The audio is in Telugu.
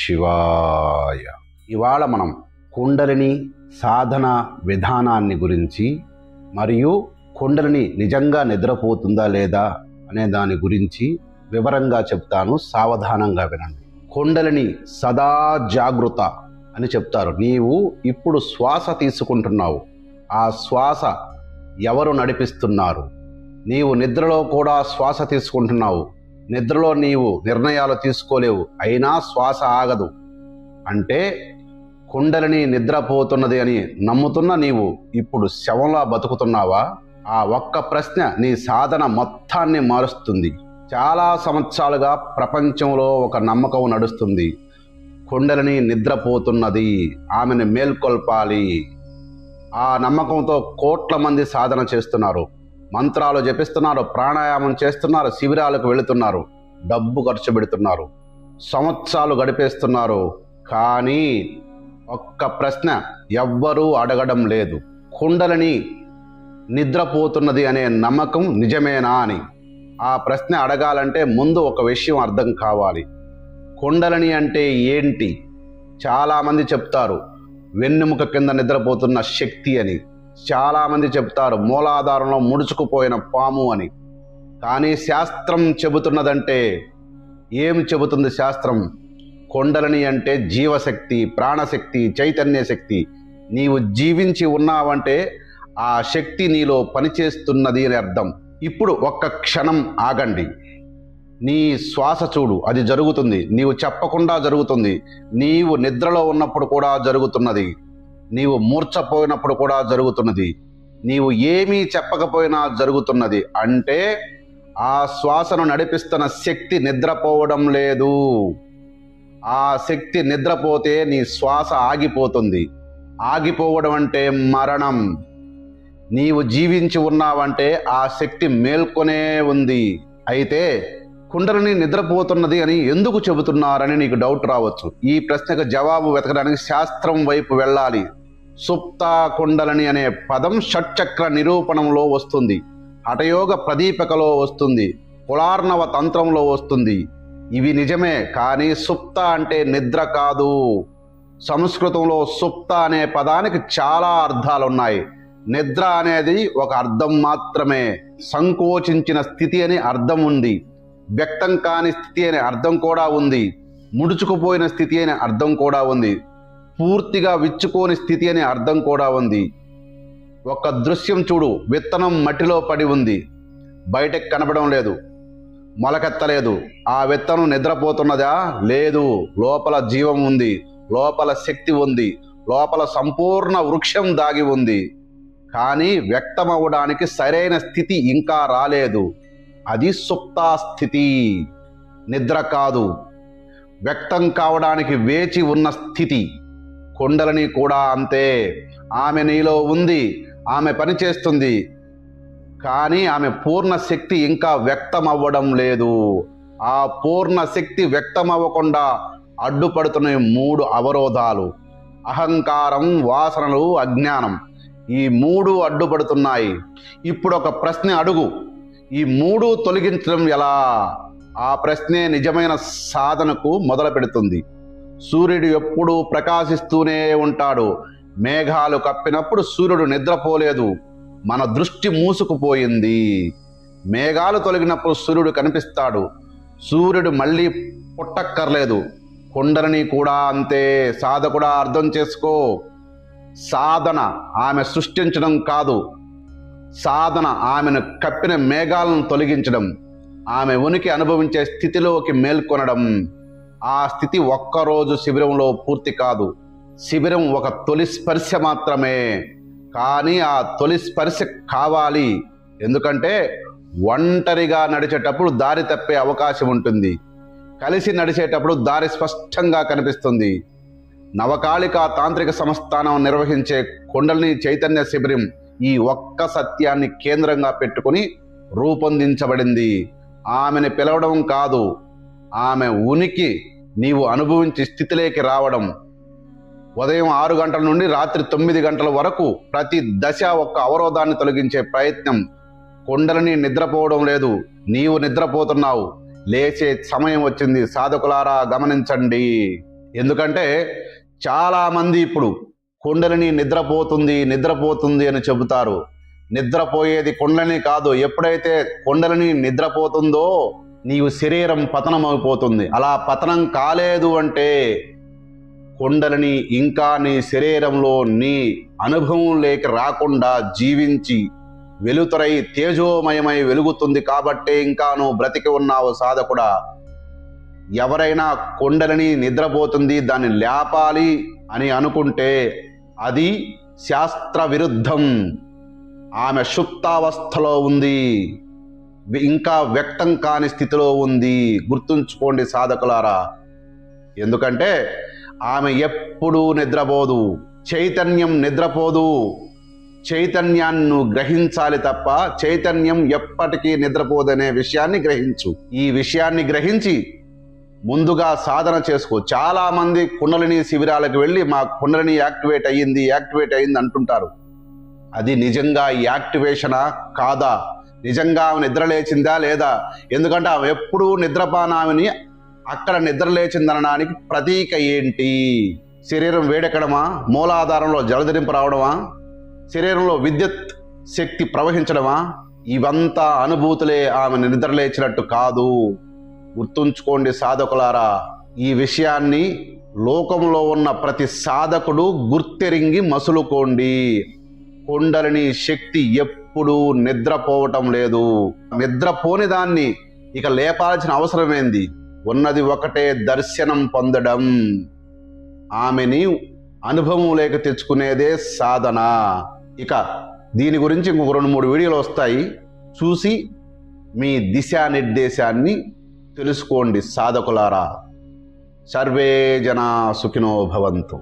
శివాయ. ఇవాళ మనం కుండలిని సాధన విధానాన్ని గురించి మరియు కుండలిని నిజంగా నిద్రపోతుందా లేదా అనే దాని గురించి వివరంగా చెప్తాను, సావధానంగా వినండి. కుండలిని సదా జాగృత అని చెప్తారు. నీవు ఇప్పుడు శ్వాస తీసుకుంటున్నావు, ఆ శ్వాస ఎవరు నడిపిస్తున్నారు? నీవు నిద్రలో కూడా శ్వాస తీసుకుంటున్నావు, నిద్రలో నీవు నిర్ణయాలు తీసుకోలేవు, అయినా శ్వాస ఆగదు అంటే కుండలిని నిద్రపోతున్నది అని నమ్ముతున్న నీవు ఇప్పుడు శవంలా బతుకుతున్నావా? ఆ ఒక్క ప్రశ్న నీ సాధన మొత్తాన్ని మారుస్తుంది. చాలా సంవత్సరాలుగా ప్రపంచంలో ఒక నమ్మకం నడుస్తుంది, కుండలిని నిద్రపోతున్నది, ఆమెను మేల్కొల్పాలి. ఆ నమ్మకంతో కోట్ల మంది సాధన చేస్తున్నారు, మంత్రాలు జపిస్తున్నారు, ప్రాణాయామం చేస్తున్నారు, శిబిరాలకు వెళుతున్నారు, డబ్బు ఖర్చు పెడుతున్నారు, సంవత్సరాలు గడిపేస్తున్నారు. కానీ ఒక్క ప్రశ్న ఎవ్వరూ అడగడం లేదు, కుండలిని నిద్రపోతున్నది అనే నమ్మకం నిజమేనా అని. ఆ ప్రశ్న అడగాలంటే ముందు ఒక విషయం అర్థం కావాలి. కుండలిని అంటే ఏంటి? చాలామంది చెప్తారు వెన్నెముక కింద నిద్రపోతున్న శక్తి అని, చాలామంది చెప్తారు మూలాధారంలో ముడుచుకుపోయిన పాము అని. కానీ శాస్త్రం చెబుతున్నదంటే ఏం చెబుతుంది శాస్త్రం? కుండలిని అంటే జీవశక్తి, ప్రాణశక్తి, చైతన్య శక్తి. నీవు జీవించి ఉన్నావంటే ఆ శక్తి నీలో పనిచేస్తున్నది అని అర్థం. ఇప్పుడు ఒక్క క్షణం ఆగండి, నీ శ్వాస చూడు, అది జరుగుతుంది, నీవు చెప్పకుండా జరుగుతుంది. నీవు నిద్రలో ఉన్నప్పుడు కూడా జరుగుతున్నది, నీవు మూర్ఛపోయినప్పుడు కూడా జరుగుతున్నది, నీవు ఏమీ చెప్పకపోయినా జరుగుతున్నది. అంటే ఆ శ్వాసను నడిపిస్తున్న శక్తి నిద్రపోవడం లేదు. ఆ శక్తి నిద్రపోతే నీ శ్వాస ఆగిపోతుంది. ఆగిపోవడం అంటే మరణం. నీవు జీవించి ఉన్నావంటే ఆ శక్తి మేల్కొనే ఉంది. అయితే కుండలిని నిద్రపోతున్నది అని ఎందుకు చెబుతున్నారని నీకు డౌట్ రావచ్చు. ఈ ప్రశ్నకు జవాబు వెతకడానికి శాస్త్రం వైపు వెళ్ళాలి. సుప్త కుండలిని అనే పదం షట్చక్ర నిరూపణంలో వస్తుంది, హఠయోగ ప్రదీపికలో వస్తుంది, కులార్ణవ తంత్రంలో వస్తుంది. ఇవి నిజమే, కానీ సుప్త అంటే నిద్ర కాదు. సంస్కృతంలో సుప్త అనే పదానికి చాలా అర్థాలున్నాయి. నిద్ర అనేది ఒక అర్థం మాత్రమే. సంకోచించిన స్థితి అని అర్థం ఉంది, వ్యక్తం కాని స్థితి అనే అర్థం కూడా ఉంది, ముడుచుకుపోయిన స్థితి అనే అర్థం కూడా ఉంది, పూర్తిగా విచ్చుకోని స్థితి అనే అర్థం కూడా ఉంది. ఒక దృశ్యం చూడు, విత్తనం మట్టిలో పడి ఉంది, బయటకు కనపడడం లేదు, మొలకెత్తలేదు. ఆ విత్తనం నిద్రపోతున్నదా? లేదు. లోపల జీవం ఉంది, లోపల శక్తి ఉంది, లోపల సంపూర్ణ వృక్షం దాగి ఉంది. కానీ వ్యక్తమవడానికి సరైన స్థితి ఇంకా రాలేదు. అది సుప్తాస్థితి, నిద్ర కాదు. వ్యక్తం కావడానికి వేచి ఉన్న స్థితి. కుండలిని కూడా అంతే. ఆమె నీలో ఉంది, ఆమె పనిచేస్తుంది, కానీ ఆమె పూర్ణ శక్తి ఇంకా వ్యక్తమవ్వడం లేదు. ఆ పూర్ణ శక్తి వ్యక్తమవ్వకుండా అడ్డుపడుతున్న 3 అవరోధాలు: అహంకారం, వాసనలు, అజ్ఞానం. ఈ 3 అడ్డుపడుతున్నాయి. ఇప్పుడు ఒక ప్రశ్న అడుగు, ఈ 3 తొలగించడం ఎలా? ఆ ప్రశ్నే నిజమైన సాధనకు మొదలు పెడుతుంది. సూర్యుడు ఎప్పుడూ ప్రకాశిస్తూనే ఉంటాడు. మేఘాలు కప్పినప్పుడు సూర్యుడు నిద్రపోలేదు, మన దృష్టి మూసుకుపోయింది. మేఘాలు తొలగినప్పుడు సూర్యుడు కనిపిస్తాడు. సూర్యుడు మళ్ళీ పుట్టక్కర్లేదు. కుండలిని కూడా అంతే. సాధకుడా అర్థం చేసుకో, సాధన ఆమె సృష్టించడం కాదు. సాధన ఆమెను కప్పిన మేఘాలను తొలగించడం, ఆమె ఉనికి అనుభవించే స్థితిలోకి మేల్కొనడం. ఆ స్థితి ఒక్కరోజు శిబిరంలో పూర్తి కాదు. శిబిరం ఒక తొలి స్పర్శ మాత్రమే. కానీ ఆ తొలి స్పర్శ కావాలి. ఎందుకంటే ఒంటరిగా నడిచేటప్పుడు దారి తప్పే అవకాశం ఉంటుంది, కలిసి నడిచేటప్పుడు దారి స్పష్టంగా కనిపిస్తుంది. నవకాళిక తాంత్రిక సంస్థానం నిర్వహించే కుండలిని చైతన్య శిబిరం ఈ ఒక్క సత్యాన్ని కేంద్రంగా పెట్టుకుని రూపొందించబడింది. ఆమెను పిలవడం కాదు, ఆమె ఉనికి నీవు అనుభవించే స్థితిలోకి రావడం. ఉదయం 6 గంటల నుండి రాత్రి 9 గంటల వరకు ప్రతి దశ ఒక్క అవరోధాన్ని తొలగించే ప్రయత్నం. కుండలిని నిద్రపోవడం లేదు, నీవు నిద్రపోతున్నావు. లేచే సమయం వచ్చింది. సాధకులారా గమనించండి. ఎందుకంటే చాలామంది ఇప్పుడు కుండలిని నిద్రపోతుంది అని చెబుతారు. నిద్రపోయేది కుండలిని కాదు. ఎప్పుడైతే కుండలిని నిద్రపోతుందో నీవు శరీరం పతనమైపోతుంది. అలా పతనం కాలేదు అంటే కుండలిని ఇంకా నీ శరీరంలో నీ అనుభవం లేక రాకుండా జీవించి వెలుతురై తేజోమయమై వెలుగుతుంది. కాబట్టే ఇంకా నువ్వు బ్రతికి ఉన్నావు సాధకుడా. ఎవరైనా కుండలిని నిద్రపోతుంది, దాన్ని లేపాలి అని అనుకుంటే అది శాస్త్ర విరుద్ధం. ఆమె సుప్తావస్థలో ఉంది, ఇంకా వ్యక్తం కాని స్థితిలో ఉంది. గుర్తుంచుకోండి సాధకులారా. ఎందుకంటే ఆమె ఎప్పుడూ నిద్రపోదు, చైతన్యం నిద్రపోదు. చైతన్యాన్ని గ్రహించాలి తప్ప చైతన్యం ఎప్పటికీ నిద్రపోదనే విషయాన్ని గ్రహించు. ఈ విషయాన్ని గ్రహించి ముందుగా సాధన చేసుకో. చాలామంది కుండలిని శిబిరాలకు వెళ్ళి మా కుండలిని యాక్టివేట్ అయ్యింది అంటుంటారు. అది నిజంగా యాక్టివేషనా కాదా? నిజంగా ఆమె నిద్రలేచిందా లేదా? ఎందుకంటే ఆమె ఎప్పుడూ నిద్రపానామిని అక్కడ నిద్రలేచిందనడానికి ప్రతీక ఏంటి? శరీరం వేడెక్కడమా? మూలాధారంలో జలధరింపు రావడమా? శరీరంలో విద్యుత్ శక్తి ప్రవహించడమా? ఇవంతా అనుభూతులే ఆమె నిద్రలేచినట్టు కాదు. గుర్తుంచుకోండి సాధకులారా. ఈ విషయాన్ని లోకంలో ఉన్న ప్రతి సాధకుడు గుర్తెరింగి మసులుకోండి. కుండలిని శక్తి ఎప్పుడూ నిద్రపోవటం లేదు. నిద్రపోని దాన్ని ఇక లేపాల్సిన అవసరమేంది? ఉన్నది ఒకటే, దర్శనం పొందడం. ఆమెని అనుభవం లేక తెచ్చుకునేదే సాధన. ఇక దీని గురించి ఇంకొక 2-3 వీడియోలు వస్తాయి, చూసి మీ దిశానిర్దేశాన్ని తెలుసుకోండి సాధకులారా. సర్వే జనా సుఖినో భవంతు.